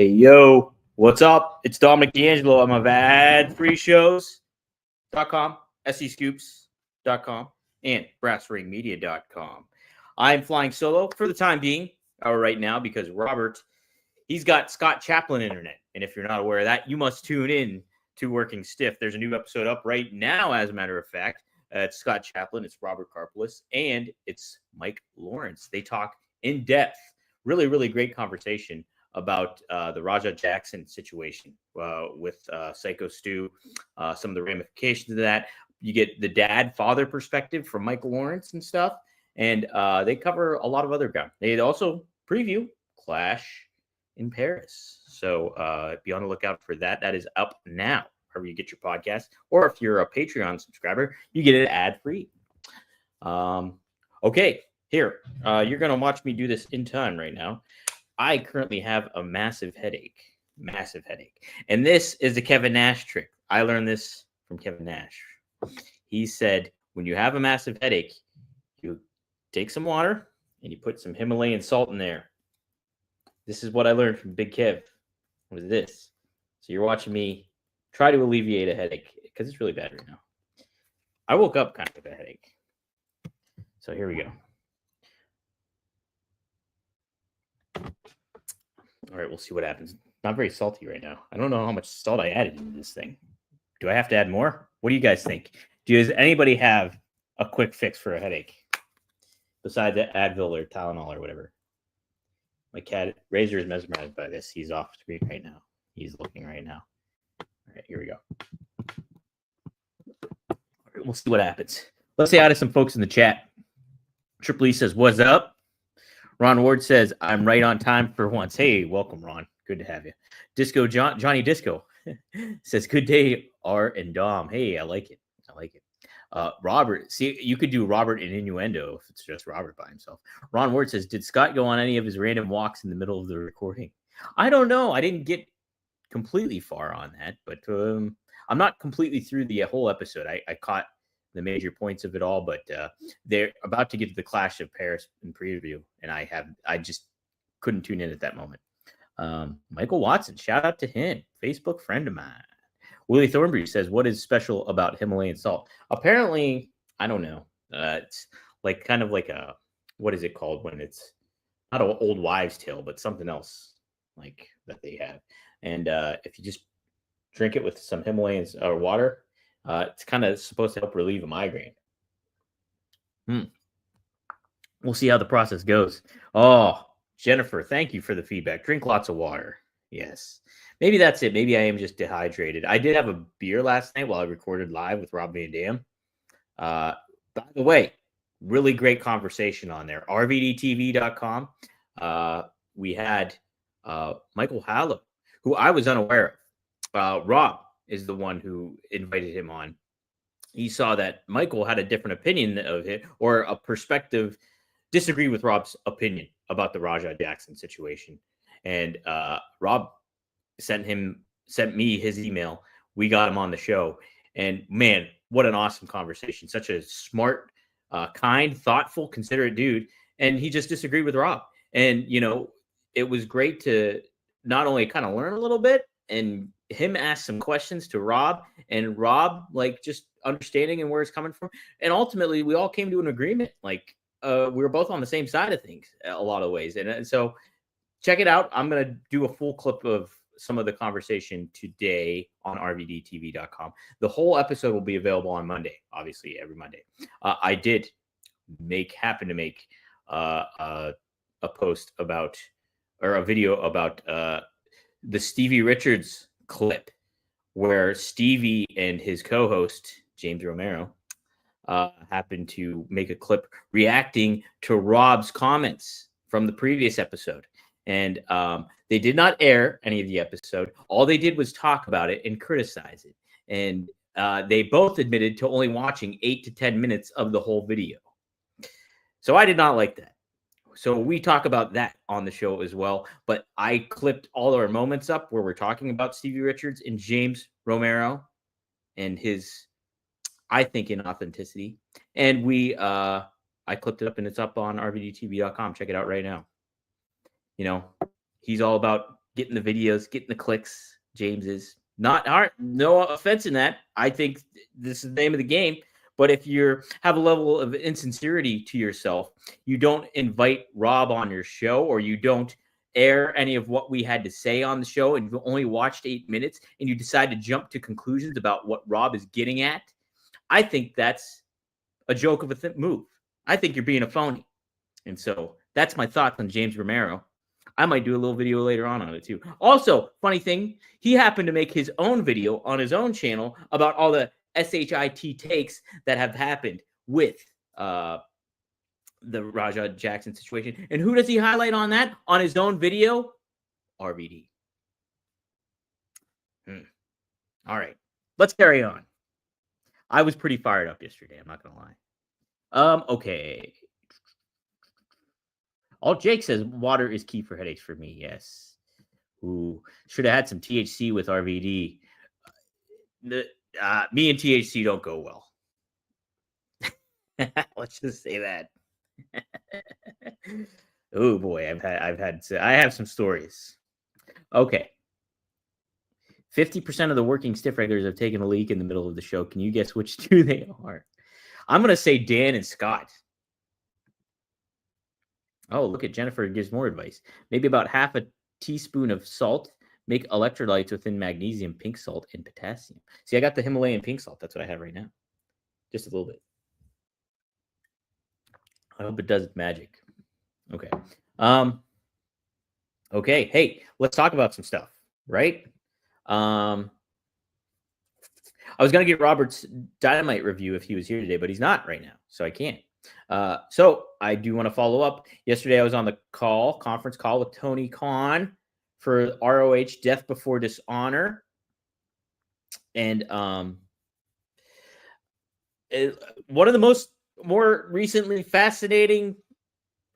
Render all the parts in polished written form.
Hey, yo, what's up? It's Dominic D'Angelo. I'm of adfreeshows.com, scoops.com, and brassringmedia.com. I'm flying solo for the time being, right now, because Robert, he's got Scott Chaplin internet. And if you're not aware of that, you must tune in to Working Stiff. There's a new episode up right now, as a matter of fact. It's Scott Chaplin, it's Robert Karpolis, and it's Mike Lawrence. They talk in depth, really, really great conversation about the Raja Jackson situation with Psycho Stu, some of the ramifications of that. You get the dad-father perspective from Michael Lawrence and stuff, and they cover a lot of other ground. They also preview Clash in Paris. So be on the lookout for that. That is up now, wherever you get your podcast. Or if you're a Patreon subscriber, you get it ad-free. Okay, here. You're going to watch me do this in time right now. I currently have a massive headache. And this is the Kevin Nash trick. I learned this from Kevin Nash. He said, when you have a massive headache, you take some water and you put some Himalayan salt in there. This is what I learned from Big Kev. What is this? So you're watching me try to alleviate a headache because it's really bad right now. I woke up kind of with a headache. So here we go. All right, we'll see what happens. Not very salty right now. I don't know how much salt I added into this thing. Do I have to add more? What do you guys think? Does anybody have a quick fix for a headache besides the Advil or Tylenol or whatever? My cat Razor is mesmerized by this. He's off screen right now. He's looking right now. All right, here we go. All right, we'll see what happens. Let's say hi to some folks in the chat. Triple E says, "What's up?" Ron Ward says, "I'm right on time for once." Hey, welcome, Ron. Good to have you. Disco Johnny Disco says, "Good day, Art and Dom." Hey, I like it. Robert, see, you could do Robert in Innuendo if it's just Robert by himself. Ron Ward says, "Did Scott go on any of his random walks in the middle of the recording?" I don't know. I didn't get completely far on that, but I'm not completely through the whole episode. I caught the major points of it all, but they're about to get to the Clash of Paris in preview, and I just couldn't tune in at that moment. Michael Watson, shout out to him, Facebook friend of mine. Willie Thornbury says, "What is special about Himalayan salt?" Apparently, I don't know. It's like kind of like a, what is it called when it's not an old wives' tale, but something else like that they have. And if you just drink it with some Himalayan or water, it's kind of supposed to help relieve a migraine. We'll see how the process goes. Oh, Jennifer, thank you for the feedback. Drink lots of water. Yes. Maybe that's it. Maybe I am just dehydrated. I did have a beer last night while I recorded live with Rob Van Dam. By the way, really great conversation on there. RVDTV.com. We had Michael Hallow, who I was unaware of. Rob is the one who invited him on. He saw that Michael had a different opinion of it, or a perspective, disagreed with Rob's opinion about the Raja Jackson situation. And Rob sent me his email. We got him on the show. And man, what an awesome conversation. Such a smart, kind, thoughtful, considerate dude. And he just disagreed with Rob. And, you know, it was great to not only kind of learn a little bit and him ask some questions to Rob, and Rob like just understanding and where it's coming from. And ultimately we all came to an agreement. Like we were both on the same side of things a lot of ways. And so check it out. I'm going to do a full clip of some of the conversation today on rvdtv.com. The whole episode will be available on Monday, obviously every Monday. I did happen to make a post about, or a video about the Stevie Richards clip where Stevie and his co-host James Romero happened to make a clip reacting to Rob's comments from the previous episode. And they did not air any of the episode. All they did was talk about it and criticize it. And they both admitted to only watching 8 to 10 minutes of the whole video. So I did not like that. So we talk about that on the show as well. But I clipped all our moments up where we're talking about Stevie Richards and James Romero and his, I think, inauthenticity. And I clipped it up, and it's up on rvdtv.com. Check it out right now. You know, he's all about getting the videos, getting the clicks. James is not hard. No offense in that. I think this is the name of the game. But if you have a level of insincerity to yourself, you don't invite Rob on your show, or you don't air any of what we had to say on the show, and you've only watched 8 minutes, and you decide to jump to conclusions about what Rob is getting at, I think that's a joke of a move. I think you're being a phony. And so that's my thoughts on James Romero. I might do a little video later on it too. Also, funny thing, he happened to make his own video on his own channel about all the SHIT takes that have happened with the Raja Jackson situation. And who does he highlight on that? On his own video? RVD. All right, let's carry on. I was pretty fired up yesterday, I'm not going to lie. Okay. All Jake says, water is key for headaches for me. Yes. Ooh, should have had some THC with RVD. Me and THC don't go well. Let's just say that. Oh boy, I have some stories. Okay. 50% of the working stiff regulars have taken a leak in the middle of the show. Can you guess which two they are? I'm going to say Dan and Scott. Oh, look at Jennifer gives more advice. Maybe about half a teaspoon of salt. Make electrolytes within magnesium, pink salt, and potassium. See, I got the Himalayan pink salt. That's what I have right now. Just a little bit. I hope it does its magic. Okay. Okay. Hey, let's talk about some stuff, right? I was going to get Robert's Dynamite review if he was here today, but he's not right now, so I can't. So I do want to follow up. Yesterday, I was on the conference call with Tony Khan for ROH Death Before Dishonor. And one of the more recently fascinating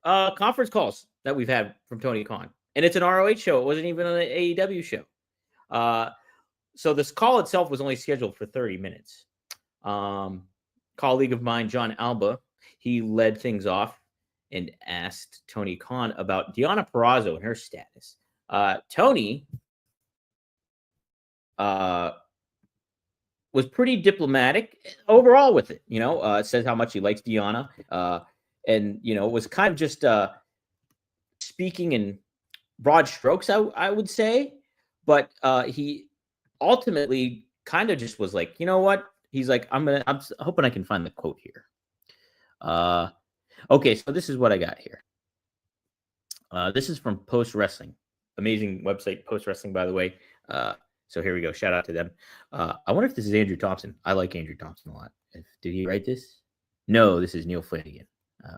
conference calls that we've had from Tony Khan. And it's an ROH show. It wasn't even an AEW show. So this call itself was only scheduled for 30 minutes. Colleague of mine, John Alba, he led things off and asked Tony Khan about Deonna Purrazzo and her status. Tony was pretty diplomatic overall with it. Says how much he likes Deonna, and was kind of just speaking in broad strokes, I would say. But he ultimately kind of just was like, you know what? He's like, I'm hoping I can find the quote here. Okay, so this is what I got here. This is from Post Wrestling. Amazing website, Post Wrestling, by the way. So here we go. Shout out to them. I wonder if this is Andrew Thompson. I like Andrew Thompson a lot. Did he write this? No, this is Neil Flanagan.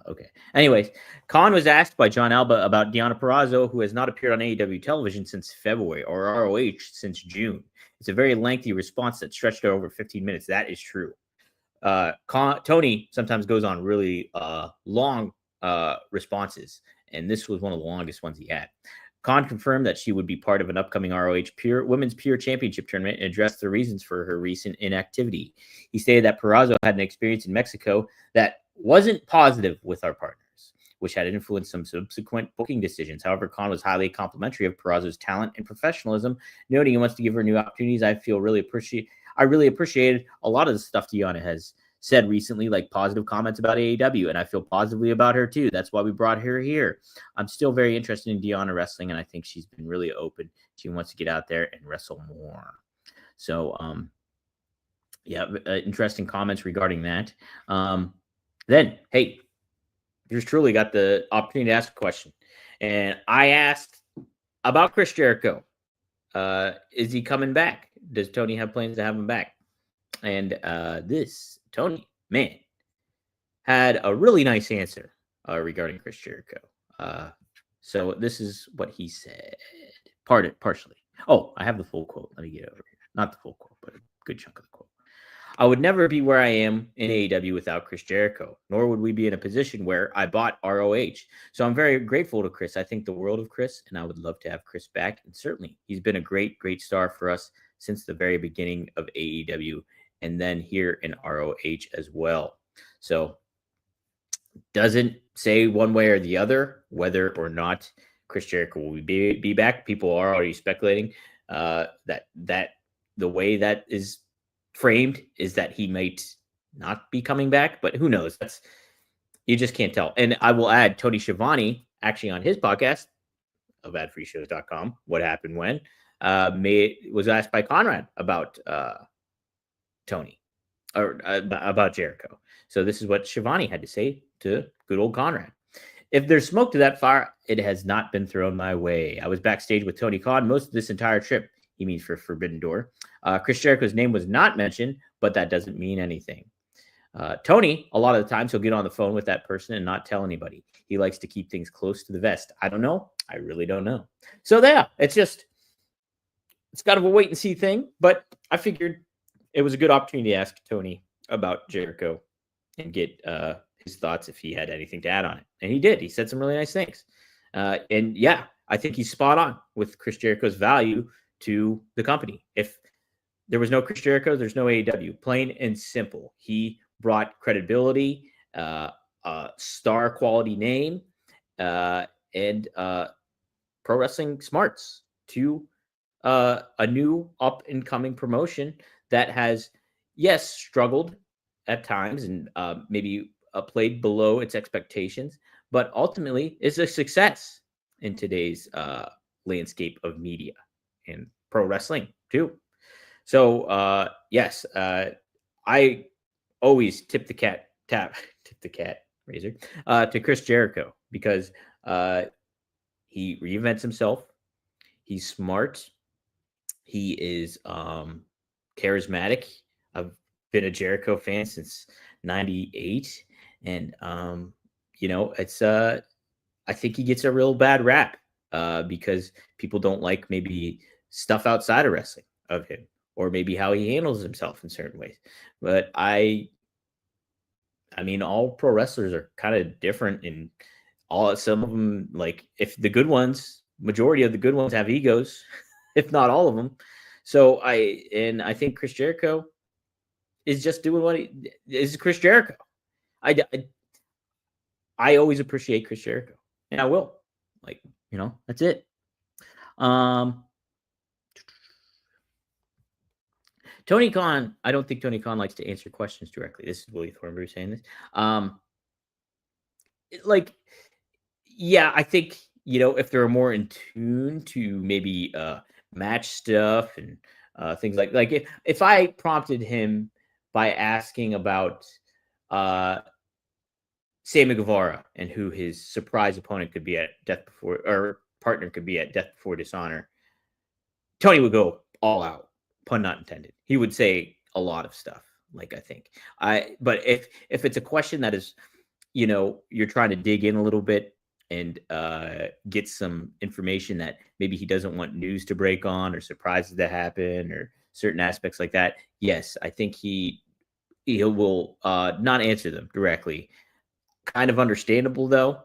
Okay. Anyways, Khan was asked by John Alba about Deonna Purrazzo, who has not appeared on AEW television since February, or ROH since June. It's a very lengthy response that stretched over 15 minutes. That is true. Tony sometimes goes on really long responses, and this was one of the longest ones he had. Khan confirmed that she would be part of an upcoming ROH Women's Pure Championship tournament and addressed the reasons for her recent inactivity. He stated that Purrazzo had an experience in Mexico that wasn't positive with our partners, which had influenced some subsequent booking decisions. However, Khan was highly complimentary of Purrazzo's talent and professionalism, noting he wants to give her new opportunities. I really appreciated a lot of the stuff Deonna has said recently, like positive comments about AEW, and I feel positively about her too. That's why we brought her here. I'm still very interested in Deonna wrestling, and I think she's been really open. She wants to get out there and wrestle more. So, interesting comments regarding that. Then, hey, yours truly got the opportunity to ask a question, and I asked about Chris Jericho. Is he coming back? Does Tony have plans to have him back? And Tony, man, had a really nice answer regarding Chris Jericho. So this is what he said, partially. Oh, I have the full quote. Let me get it over here. Not the full quote, but a good chunk of the quote. I would never be where I am in AEW without Chris Jericho, nor would we be in a position where I bought ROH. So I'm very grateful to Chris. I think the world of Chris, and I would love to have Chris back. And certainly, he's been a great, great star for us since the very beginning of AEW, and then here in ROH as well. So doesn't say one way or the other whether or not Chris Jericho will be back. People are already speculating that the way that is framed is that he might not be coming back, but who knows? You just can't tell. And I will add Tony Schiavone actually on his podcast of adfreeshows.com, What Happened When, was asked by Conrad about Tony or about Jericho. So this is what Schiavone had to say to good old Conrad. If there's smoke to that fire, it has not been thrown my way. I was backstage with Tony Khan most of this entire trip. He means for Forbidden Door. Chris Jericho's name was not mentioned, but that doesn't mean anything. Tony, a lot of the times, he'll get on the phone with that person and not tell anybody. He likes to keep things close to the vest. I don't know. I really don't know. So yeah, it's kind of a wait and see thing, but I figured it was a good opportunity to ask Tony about Jericho and get his thoughts if he had anything to add on it. And he did. He said some really nice things. And yeah, I think he's spot on with Chris Jericho's value to the company. If there was no Chris Jericho, there's no AEW. Plain and simple. He brought credibility, star quality name, and pro wrestling smarts to a new up and coming promotion that has, yes, struggled at times and maybe played below its expectations, but ultimately is a success in today's landscape of media and pro wrestling too. So yes, I always tip the cat razor to Chris Jericho because he reinvents himself. He's smart. He is charismatic. I've been a Jericho fan since '98, and it's I think he gets a real bad rap because people don't like maybe stuff outside of wrestling of him, or maybe how he handles himself in certain ways. But I mean, all pro wrestlers are kind of different, and some of them, like if the good ones, majority of the good ones have egos, if not all of them. So I think Chris Jericho is just doing what he is. Chris Jericho. I always appreciate Chris Jericho, and I will. That's it. Tony Khan, I don't think Tony Khan likes to answer questions directly. This is Willie Thornberry saying this. Yeah, I think, if they're more in tune to maybe match stuff and things like if I prompted him by asking about Sammy Guevara and who his surprise opponent could be at Death Before, or partner could be at Death Before Dishonor, Tony would go all out, pun not intended. He would say a lot of stuff. I think but if it's a question that is, you're trying to dig in a little bit and get some information that maybe he doesn't want news to break on or surprises to happen or certain aspects like that, yes, I think he will not answer them directly. Kind of understandable though,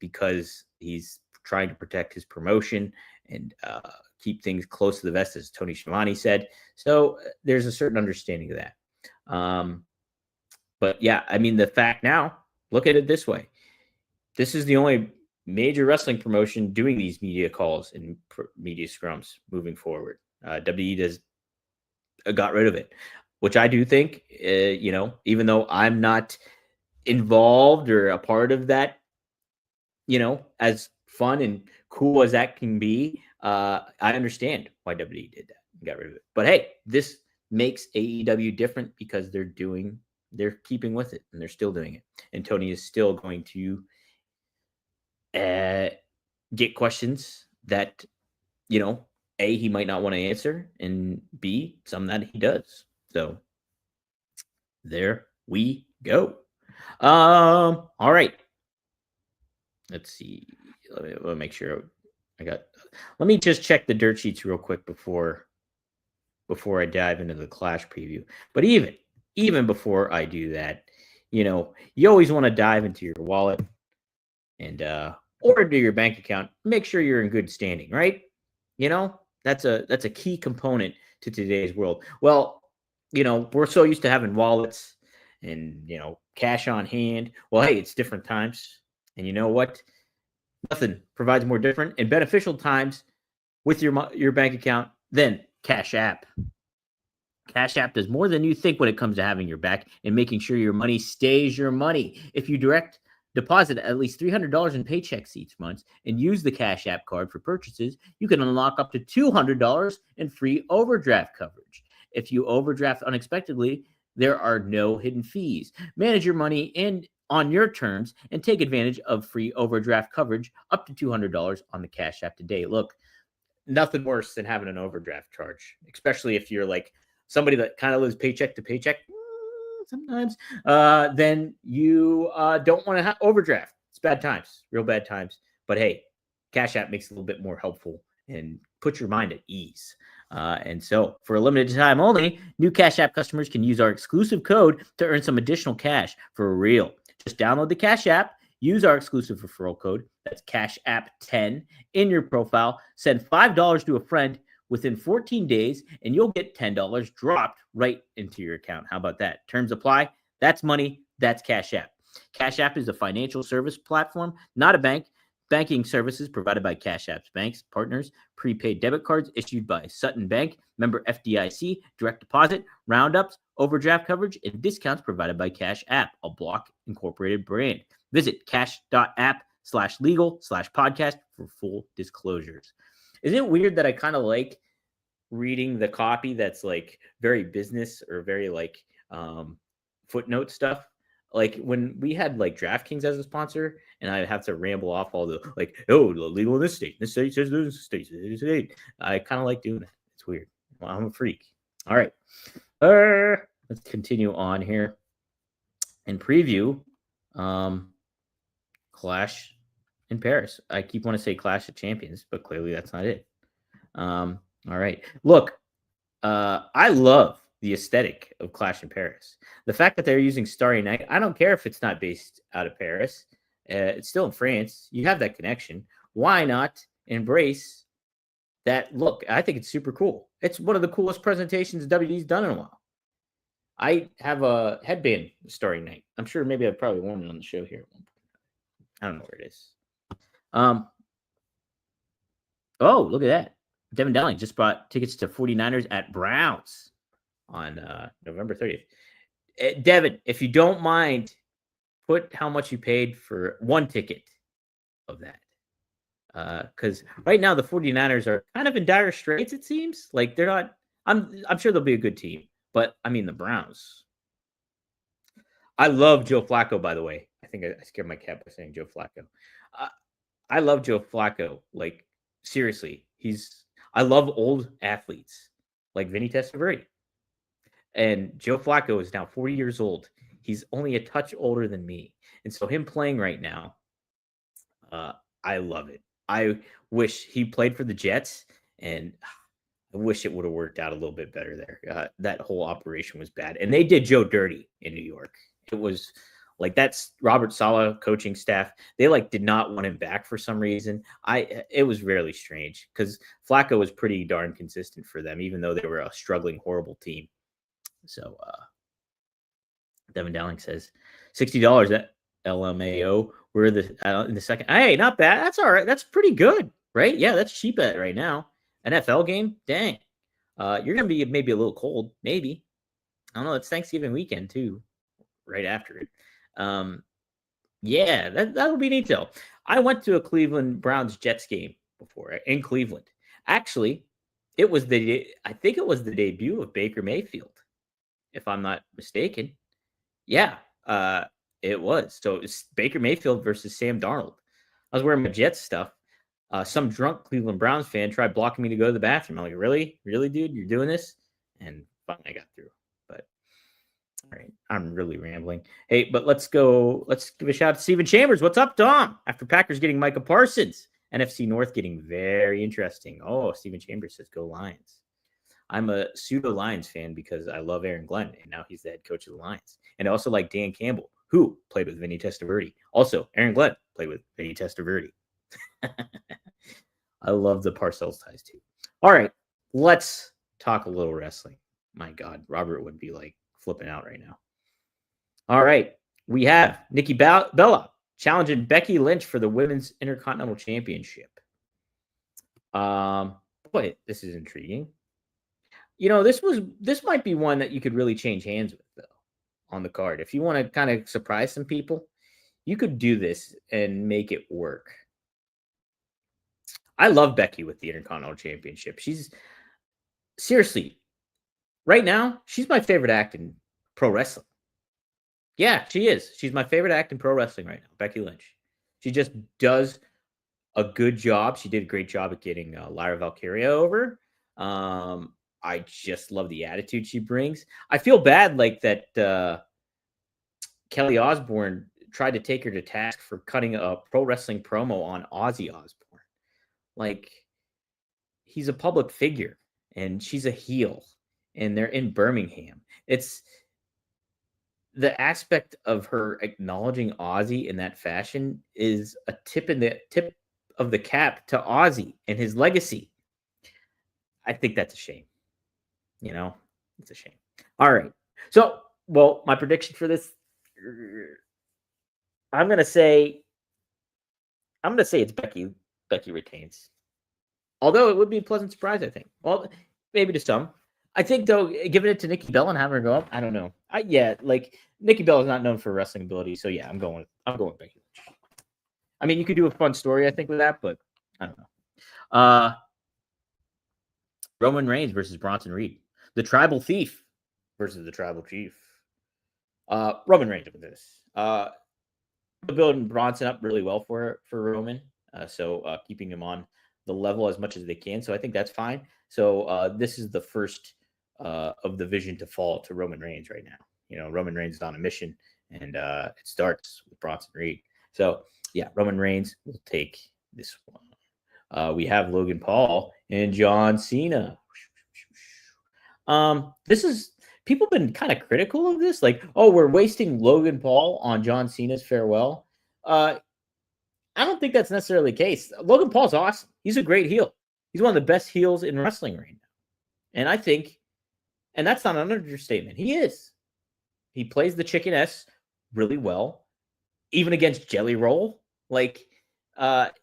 because he's trying to protect his promotion and keep things close to the vest, as Tony Schiavone said. So there's a certain understanding of that. But yeah, I mean, the fact now, look at it this way. This is the only major wrestling promotion doing these media calls and media scrums moving forward. WWE does got rid of it, which I do think, even though I'm not involved or a part of that, as fun and cool as that can be, I understand why WWE did that and got rid of it. But hey, this makes AEW different because they're keeping with it and they're still doing it. And Tony is still going to get questions that, A, he might not want to answer, and B, some that he does. So there we go. All right. Let's see. Let me make sure let me just check the dirt sheets real quick before I dive into the Clash preview. But even before I do that, you always want to dive into your wallet and or to your bank account. Make sure you're in good standing, right? That's a key component to today's world. Well, we're so used to having wallets and cash on hand. Well, hey, it's different times, and you know what? Nothing provides more different and beneficial times with your bank account than Cash App. Cash App does more than you think when it comes to having your back and making sure your money stays your money. If you direct deposit at least $300 in paychecks each month and use the Cash App card for purchases, you can unlock up to $200 in free overdraft coverage. If you overdraft unexpectedly, there are no hidden fees. Manage your money and on your terms and take advantage of free overdraft coverage up to $200 on the Cash App today. Look, nothing worse than having an overdraft charge, especially if you're like somebody that kind of lives paycheck to paycheck sometimes, then you don't want to have overdraft. It's bad times, real bad times. But hey, Cash App makes it a little bit more helpful and put your mind at ease. And so for a limited time only, new Cash App customers can use our exclusive code to earn some additional cash for real. Just download the Cash App, use our exclusive referral code. That's Cash App 10 in your profile. Send $5 to a friend within 14 days, and you'll get $10 dropped right into your account. How about that? Terms apply. That's money. That's Cash App. Cash App is a financial service platform, not a bank. Banking services provided by Cash App's banks, partners, prepaid debit cards issued by Sutton Bank, member FDIC, direct deposit, roundups, overdraft coverage, and discounts provided by Cash App, a Block Incorporated brand. Visit cash.app/legal/podcast for full disclosures. Isn't it weird that I kind of like reading the copy that's like very business or very like footnote stuff? Like when we had like DraftKings as a sponsor, and I have to ramble off all the like, oh, legal in this state says this state. I kind of like doing that. It's weird. Well, I'm a freak. All right, let's continue on here and preview Clash in Paris. I keep wanting to say Clash of Champions, but clearly that's not it. All right. Look, I love the aesthetic of Clash in Paris. The fact that they're using Starry Night, I don't care if it's not based out of Paris. It's still in France. You have that connection. Why not embrace that look? I think it's super cool. It's one of the coolest presentations WD's done in a while. I have a headband Starry Night. I'm sure maybe I've probably worn it on the show here. I don't know where it is. Oh, look at that. Devin Dowling just bought tickets to 49ers at Browns on November 30th. Devin, if you don't mind, put how much you paid for one ticket of that. Because right now the 49ers are kind of in dire straits, it seems. Like they're not, I'm sure they'll be a good team, but I mean the Browns. I love Joe Flacco, by the way. I think I scared my cat by saying Joe Flacco. I love Joe Flacco. Like, seriously, I love old athletes like Vinny Testaverde. And Joe Flacco is now 40 years old. He's only a touch older than me. And so him playing right now, I love it. I wish he played for the Jets, and I wish it would have worked out a little bit better there. That whole operation was bad. And they did Joe dirty in New York. It was like that's Robert Saleh coaching staff. They like did not want him back for some reason. It was really strange because Flacco was pretty darn consistent for them, even though they were a struggling, horrible team. So Devin Dowling says $60 at LMAO. We're in the second. Hey, not bad. That's all right. That's pretty good, right? Yeah, that's cheap at right now. NFL game, dang. You're gonna be maybe a little cold, maybe. I don't know. It's Thanksgiving weekend too, right after it. Yeah, that'll be neat though. I went to a Cleveland Browns Jets game before in Cleveland. Actually, I think it was the debut of Baker Mayfield, if I'm not mistaken. Yeah, it was. So it's Baker Mayfield versus Sam Darnold. I was wearing my Jets stuff. Some drunk Cleveland Browns fan tried blocking me to go to the bathroom. I'm like, really, dude, you're doing this? And finally, I got through. But all right, I'm really rambling. Hey, but let's go. Let's give a shout out to Steven Chambers. What's up, Dom? After Packers getting Micah Parsons, NFC North getting very interesting. Oh, Steven Chambers says go Lions. I'm a pseudo Lions fan because I love Aaron Glenn, and now he's the head coach of the Lions. And I also like Dan Campbell, who played with Vinny Testaverde. Also, Aaron Glenn played with Vinny Testaverde. I love the Parcells ties too. All right, let's talk a little wrestling. My God, Robert would be like flipping out right now. All right, we have Nikki Bella challenging Becky Lynch for the Women's Intercontinental Championship. Boy, this is intriguing. This might be one that you could really change hands with though on the card. If you want to kind of surprise some people, you could do this and make it work. I love Becky with the Intercontinental Championship. She's seriously right now, she's my favorite act in pro wrestling. Yeah, she is. She's my favorite act in pro wrestling right now, Becky Lynch. She just does a good job. She did a great job at getting Lyra Valkyria over. I just love the attitude she brings. I feel bad like that Kelly Osbourne tried to take her to task for cutting a pro wrestling promo on Ozzy Osbourne. Like, he's a public figure and she's a heel and they're in Birmingham. It's the aspect of her acknowledging Ozzy in that fashion is a tip of the cap to Ozzy and his legacy. I think that's a shame. It's a shame. All right. So, well, my prediction for this, I'm gonna say it's Becky. Becky retains. Although it would be a pleasant surprise, I think. Well, maybe to some. I think though, giving it to Nikki Bella and having her go up, I don't know. Like Nikki Bella is not known for wrestling ability, so yeah, I'm going with Becky Lynch. I mean, you could do a fun story, I think, with that, but I don't know. Roman Reigns versus Bronson Reed. The Tribal Thief versus the Tribal Chief. Roman Reigns with this. Building Bronson up really well for Roman. So keeping him on the level as much as they can. So I think that's fine. So this is the first of the vision to fall to Roman Reigns right now. Roman Reigns is on a mission, and it starts with Bronson Reed. So yeah, Roman Reigns will take this one. We have Logan Paul and John Cena. People have been kind of critical of this, like, oh, we're wasting Logan Paul on John Cena's farewell. I don't think that's necessarily the case. Logan Paul's awesome. He's a great heel. He's one of the best heels in wrestling right now. And I think, and that's not an understatement, he is. He plays the chicken S really well, even against Jelly Roll. Like,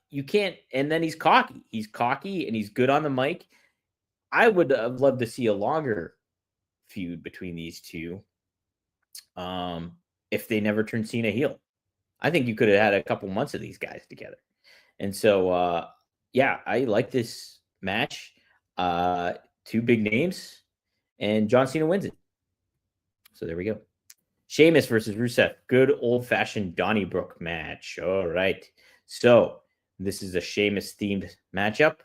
you can't, and then he's cocky. He's cocky and he's good on the mic. I would have loved to see a longer feud between these two if they never turned Cena heel. I think you could have had a couple months of these guys together. And so, yeah, I like this match. Two big names, and John Cena wins it. So there we go. Sheamus versus Rusev. Good old-fashioned Donnybrook match. All right. So this is a Sheamus-themed matchup.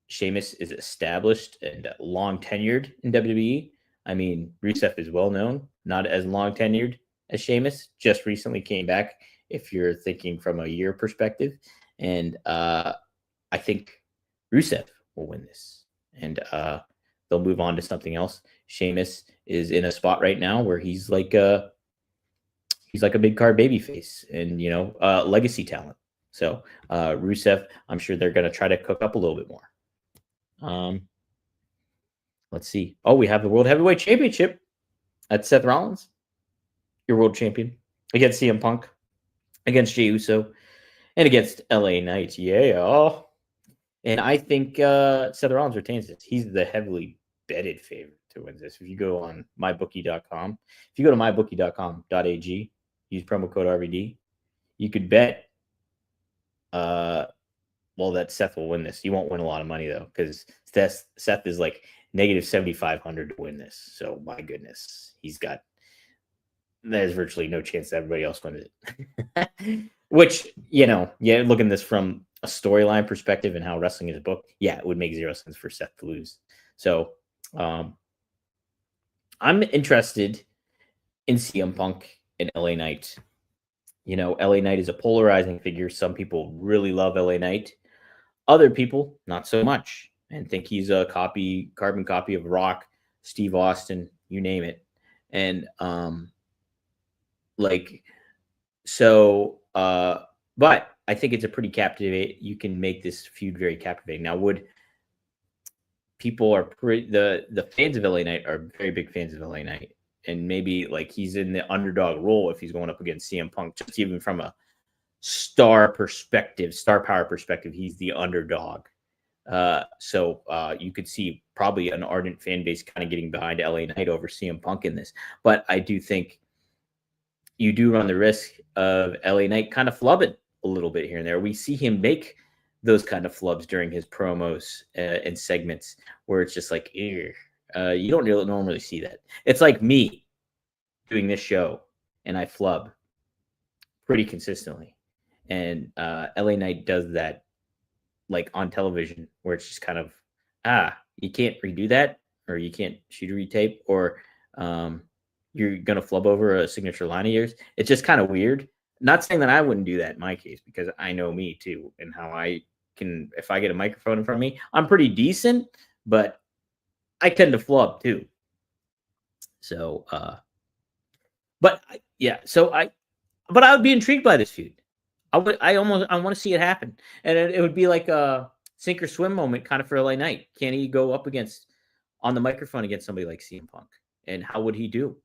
Sheamus is established and long tenured in WWE. I mean, Rusev is well known, not as long tenured as Sheamus. Just recently came back, if you're thinking from a year perspective. And I think Rusev will win this. And they'll move on to something else. Sheamus is in a spot right now where he's like a big card babyface and, legacy talent. So Rusev, I'm sure they're going to try to cook up a little bit more. Let's see. Oh, we have the World Heavyweight Championship. That's Seth Rollins, your world champion, against CM Punk, against Jey Uso, and against LA Knight. Yeah. And I think Seth Rollins retains this. He's the heavily betted favorite to win this. If you go on mybookie.com, if you go to mybookie.com.ag, use promo code RVD, you could bet that Seth will win this. He won't win a lot of money, though, because Seth is like negative 7,500 to win this. So, my goodness, there's virtually no chance that everybody else wins it. Which, looking at this from a storyline perspective and how wrestling is booked, yeah, it would make zero sense for Seth to lose. So, I'm interested in CM Punk and LA Knight. LA Knight is a polarizing figure. Some people really love LA Knight. Other people, not so much, and think he's a carbon copy of Rock, Steve Austin, you name it. And but I think it's a pretty captivating. You can make this feud very captivating. Now, people are the fans of LA Knight are very big fans of LA Knight, and maybe like he's in the underdog role if he's going up against CM Punk, just even from a star perspective, star power perspective, he's the underdog. So you could see probably an ardent fan base kind of getting behind LA Knight over CM Punk in this. But I do think you do run the risk of LA Knight kind of flubbing a little bit here and there. We see him make those kind of flubs during his promos and segments where it's just like, you don't really normally see that. It's like me doing this show and I flub pretty consistently. And LA Knight does that like on television where it's just kind of, you can't redo that, or you can't shoot a retape, or you're going to flub over a signature line of yours. It's just kind of weird. Not saying that I wouldn't do that in my case, because I know me too, and how I can, if I get a microphone in front of me, I'm pretty decent, but I tend to flub too. So, but I would be intrigued by this feud. I want to see it happen. And it would be like a sink or swim moment kind of for LA Knight. Can he go up on the microphone against somebody like CM Punk? And how would he do?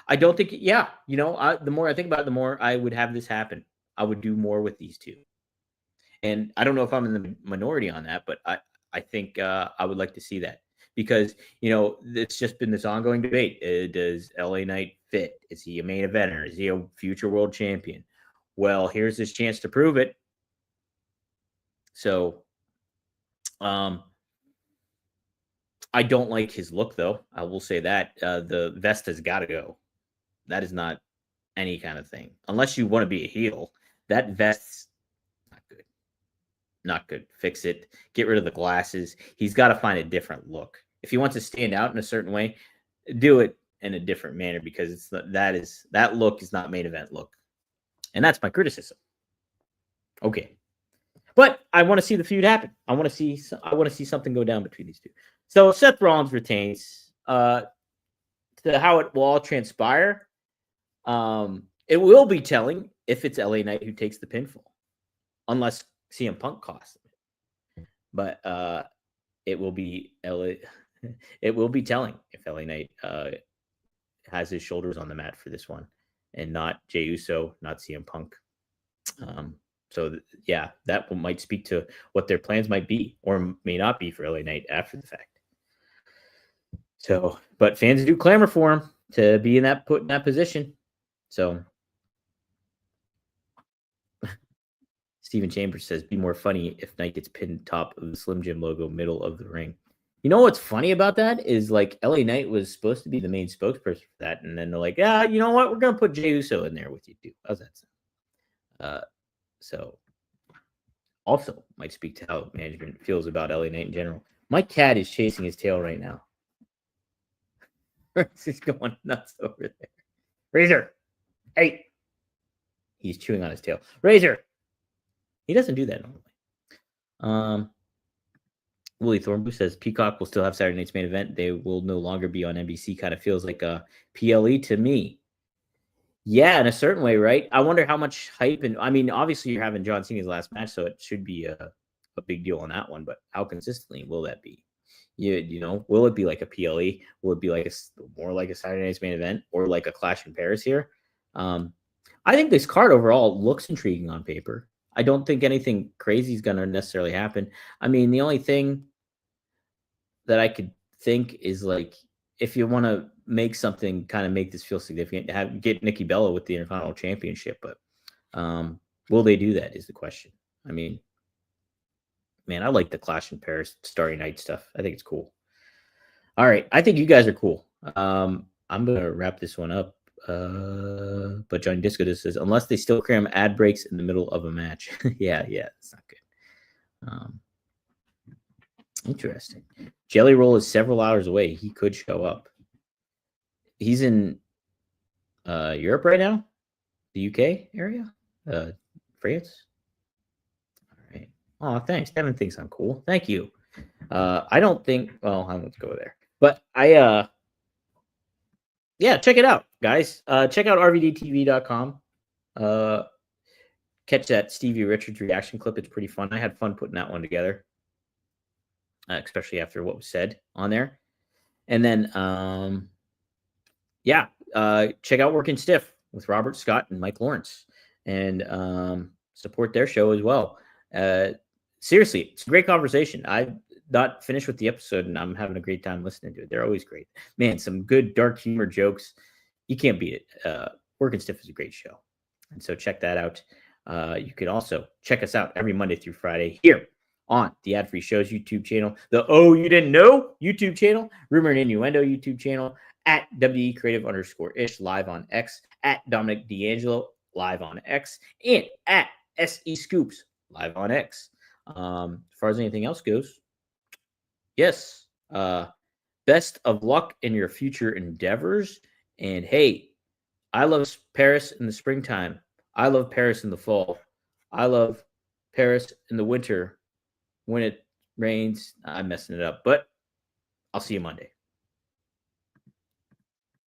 I don't think, the more I think about it, the more I would have this happen. I would do more with these two. And I don't know if I'm in the minority on that, but I think I would like to see that. Because, it's just been this ongoing debate. Does LA Knight fit? Is he a main eventer? Is he a future world champion? Well, here's his chance to prove it. So, I don't like his look, though. I will say that. The vest has got to go. That is not any kind of thing. Unless you want to be a heel. That vest's not good. Not good. Fix it. Get rid of the glasses. He's got to find a different look. If he wants to stand out in a certain way, do it in a different manner, because that look is not main event look. And that's my criticism. Okay. But I want to see the feud happen. I want to see something go down between these two. So Seth Rollins retains. To how it will all transpire, it will be telling if it's LA Knight who takes the pinfall, unless CM Punk costs him. But it will be It will be telling if LA Knight has his shoulders on the mat for this one, and not Jey Uso, not CM Punk. That might speak to what their plans might be or may not be for LA Knight after the fact. So, but fans do clamor for him to be in that position. So, Steven Chambers says, "Be more funny if Knight gets pinned top of the Slim Jim logo, middle of the ring." You know what's funny about that is, like, LA Knight was supposed to be the main spokesperson for that, and then they're like, you know what? We're gonna put Jey Uso in there with you too. How's that sound? So also might speak to how management feels about LA Knight in general. My cat is chasing his tail right now. He's going nuts over there. Razor, hey! He's chewing on his tail. Razor. He doesn't do that normally. Willie Thornboo says Peacock will still have Saturday night's main event. They will no longer be on NBC. Kind of feels like a PLE to me. Yeah, in a certain way, right? I wonder how much hype, and I mean, obviously you're having John Cena's last match, so it should be a big deal on that one. But how consistently will that be? Will it be like a PLE? Will it be like more like a Saturday night's main event, or like a Clash in Paris here? I think this card overall looks intriguing on paper. I don't think anything crazy is going to necessarily happen. I mean, the only thing that I could think is, like, if you want to make something kind of make this feel significant, get Nikki Bella with the Intercontinental Championship. But will they do that is the question. I mean, man, I like the Clash in Paris Starry Night stuff. I think it's cool. All right. I think you guys are cool. I'm going to wrap this one up. But Johnny Disco just says, unless they still cram ad breaks in the middle of a match. yeah, it's not good. Interesting. Jelly Roll is several hours away. He could show up. He's in Europe right now, the UK area, France. All right. Oh, thanks. Devin thinks I'm cool. Thank you. I don't think. Well, I won't go there. But yeah, check it out, guys. Check out rvdtv.com. Catch that Stevie Richards reaction clip. It's pretty fun. I had fun putting that one together, especially after what was said on there. And then yeah, check out Working Stiff with Robert Scott and Mike Lawrence, and support their show as well. Uh, Seriously, it's a great conversation. I've not finished with the episode, and I'm having a great time listening to it. They're always great, man. Some good dark humor jokes. You can't beat it. Working Stiff is a great show, and so check that out. You can also check us out every Monday through Friday here on the Ad Free Shows YouTube channel, the Oh You Didn't Know YouTube channel, Rumor and Innuendo YouTube channel, at WE Creative _ish live on X, at Dominic D'Angelo live on X, and at SE Scoops live on X. As far as anything else goes, yes. Best of luck in your future endeavors. And hey, I love Paris in the springtime. I love Paris in the fall. I love Paris in the winter when it rains. I'm messing it up, but I'll see you Monday.